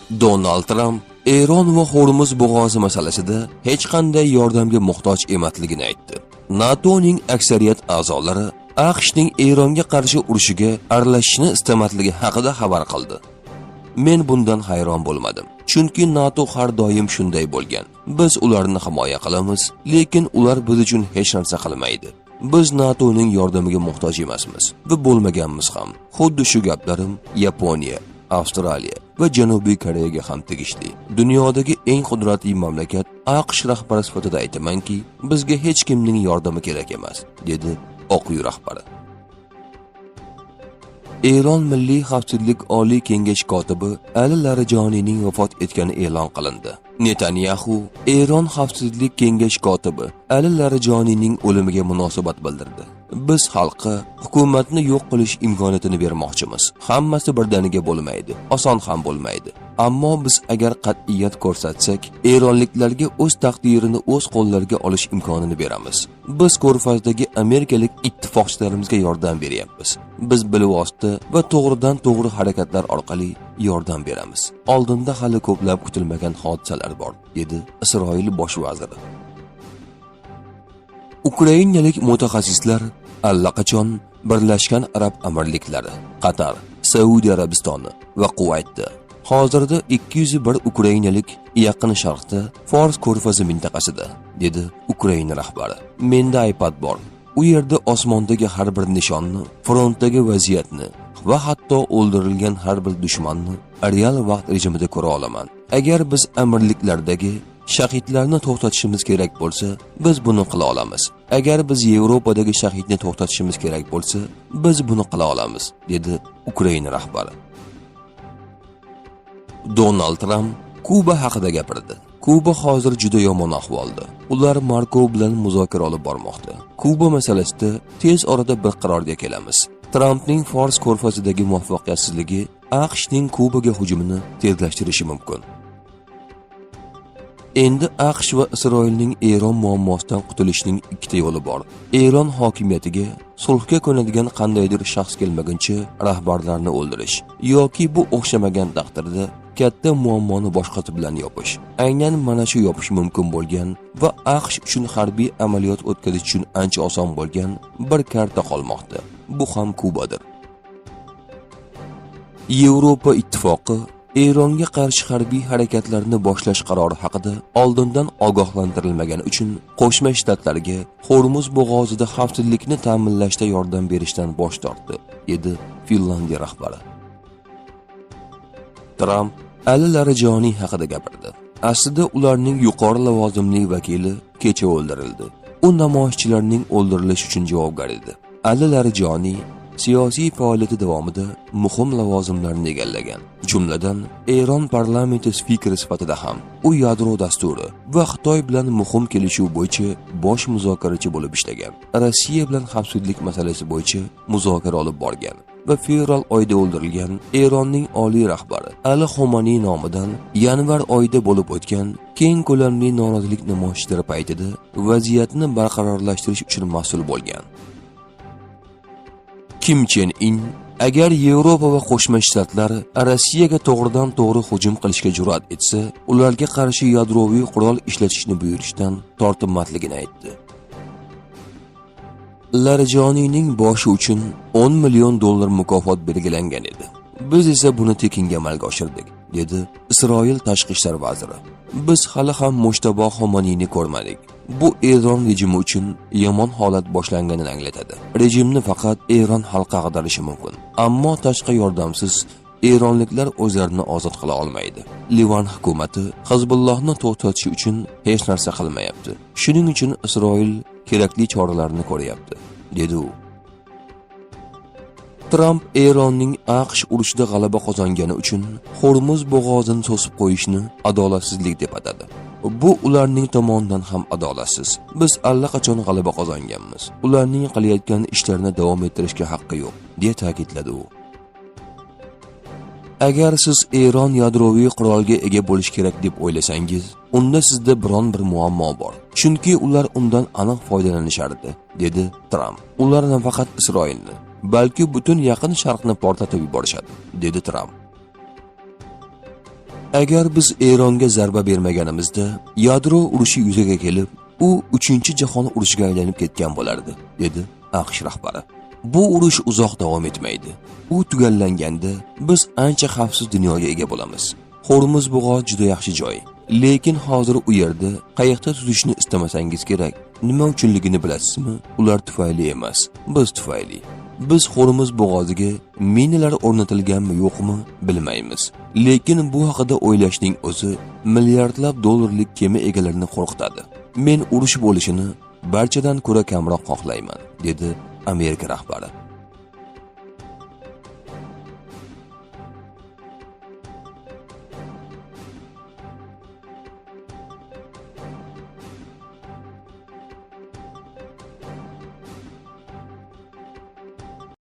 Donald Trump Eron va Hormuz bo'g'ozi masalasida hech qanday yordamga muhtoj emasligini aytdi. NATOning aksariyat a'zolari AQShning Eronga qarshi urushiga aralashishni istamasligi haqida xabar qildi. Men bundan hayron bo'lmadim, chunki NATO har doim shunday bo'lgan. Biz ularni himoya qilamiz, lekin ular biz uchun hech narsa qilmaydi. Biz NATOning yordamiga muhtoj emasmiz va bo'lmaganmiz ham. Xuddi shu gaplarim Yaponiya, Avstraliya va Janubiy Koreyaga ham tegishli. Dunyodagi eng qudratli mamlakat AQSh rahbari sifatida aytamanki, bizga hech kimning yordami kerak emas, dedi Oq uy rahbari. Eron Milliy xavfsizlik oliy kengash kotibi Ali Larijonining vafot etgani e'lon qilindi. Netanyahu Eron xavfsizlik kengash kotibi Ali Larijonining o'limiga munosabat bildirdi. Biz xalqqa hukumatni yo'q qilish imkoniyatini bermoqchimiz. Hammasi birdaniga bo'lmaydi, oson ham bo'lmaydi. Ammo biz agar qat'iyat ko'rsatsak, eronliklarga o'z taqdirini o'z qo'llariga olish imkonini beramiz. Biz Ko'rfazdagi amerikalik ittifoqchilarimizga yordam beryapmiz. Biz bilvosita va to'g'ridan-to'g'ri harakatlar orqali yordam beramiz. Oldinda hali ko'plab kutilmagan hodisalar bor, dedi Isroil bosh vaziri. Ukrainalik mutaxassislar allaqachon Birlashgan Arab Amirliklari, Qatar, Saudiya Arabistoni va Kuvaytda hozirda 201 ukrainalik Yaqin Sharqda Fors ko'rfazi mintaqasida, dedi Ukraina rahbari. Menda iPad bor. U yerda osmondagi har bir nishonni, frontdagi vaziyatni va hatto o'ldirilgan har bir dushmanni real vaqt rejimida ko'ra olaman. Agar biz amirliklardagi shahidlarni to'xtatishimiz kerak bo'lsa, biz buni qila olamiz. Agar biz Yevropadagi shahidni to'xtatishimiz kerak bo'lsa, biz buni qila olamiz, dedi Ukraina rahbari. Donald Trump Kuba haqida gapirdi. Kuba hozir juda yomon ahvolda. Ular Marko bilan muzokara olib bormoqda. Kuba masalasida tez orada bir qarorga kelamiz. Trumpning Fors ko'rfazidagi muvaffaqiyatsizligi AQShning Kubaga hujumini tezlashtirishi mumkin. Endi AQSh va Isroilning Eron muammosidan qutulishning ikkita yo'li bor. Eron hokimiyatiga sulhga ko'nadigan qandaydir shaxs kelmaguncha rahbarlarni o'ldirish yoki bu o'xshamagan taqdirda katta muammoni boshqasi bilan yopish. Aynan mana shu yopish mumkin bo'lgan va AQSh uchun harbiy amaliyot o'tkazish uchun ancha oson bo'lgan bir karta qolmoqda. Bu ham Kubadir. Yevropa ittifoqi Eronga qarshi harbiy harakatlarni boshlash qarori haqida oldindan ogohlantirilmagani uchun Qo'shma Shtatlarga Hormuz bo'g'ozida xavfsizlikni ta'minlashda yordam berishdan bosh tortdi, dedi Finlandiya rahbari. Trump Ali Larijoniy haqida gapirdi. Aslida ularning yuqori lavozimli vakili kecha o'ldirildi. U namoyishchilarning o'ldirilishi uchun javobgar edi. Ali Larijoniy siyosiy faoliyati davomida muhim lavozimlarni egallagan. Jumladan, Eron parlamenti spikeri sifatida ham u yadro dasturi va Xitoy bilan muhim kelishuv bo'yicha bosh muzokarachi bo'lib ishlagan. Rossiya bilan xavfsizlik masalasi bo'yicha muzokara olib borgan va fevral oyida o'ldirilgan Eronning oliy rahbari Ali Xomaniy nomidan yanvar oyida bo'lib o'tgan keng ko'lamli norozilik namoyishlari paytida vaziyatni barqarorlashtirish uchun mas'ul bo'lgan. Kim Chen In agar Yevropa va Qo'shma Shtatlar Rossiyaga to'g'ridan-to'g'ri hujum qilishga jur'at etsa, ularga qarshi yadroviy qurol ishlatishni buyurishdan tortinmasligini aytdi. Larijoniyning boshi uchun $10 million mukofot belgilangan edi. Biz esa buni tekinga amalga oshirdik, dedi Isroil tashqi ishlar vaziri. Biz hali ham Mushtabo Xomaniyni ko'rmadik. Bu Eron rejimi uchun yomon holat boshlanganini anglatadi. Rejimni faqat Eron xalqi ag'darishi mumkin. Ammo tashqi yordamsiz eronliklar o'zlarini ozod qila olmaydi. Livan hukumatı Hizbullohni to'xtatish uchun hech narsa qilmayapti. Shuning uchun Isroil kerakli choralarni ko'ryapti, dedi u. Trump Eronning AQSh urushida g'alaba qozongani uchun Hormuz bo'g'ozini to'sib qo'yishni adolatsizlik deb atadi. Bu ularning tomonidan ham adolatsiz. Biz allaqachon g'alaba qozonganmiz. Ularning qilayotgan ishlarini davom ettirishga haqqi yo'q, deya ta'kidladi u. Agar siz Eron yadroviy qurolga ega bo'lish kerak deb o'ylasangiz, unda sizda biron bir muammo bor. Chunki ular undan aniq foydalanishardi, dedi Trump. Ular nafaqat Isroilni, balki butun Yaqin Sharqni portlatib yuborishadi, dedi Trump. Agar biz Eronga zarba bermaganimizda, yadro urushi yuzaga kelib, u 3-jahon urushiga aylanib ketgan bo'lardi, dedi AQSh rahbari. Bu urush uzoq davom etmaydi. U tugallanganda biz ancha xavfsiz dunyoga ega bo'lamiz. Hormuz bug'ozi juda yaxshi joy, lekin hozir u yerda qayiqda tutishni istamasangiz kerak. Nima uchunligini bilasizmi? Ular tufayli emas, biz tufayli. Biz Hormuz bug'oziga minalar o'rnatilganmi yo'qmi bilmaymiz. Lekin bu haqida o'ylashning o'zi milliardlab dollarlik kema egalarini qo'rqitadi. Men urush bo'lishini barchadan ko'ra kamroq xohlayman, dedi Amerika rahbari.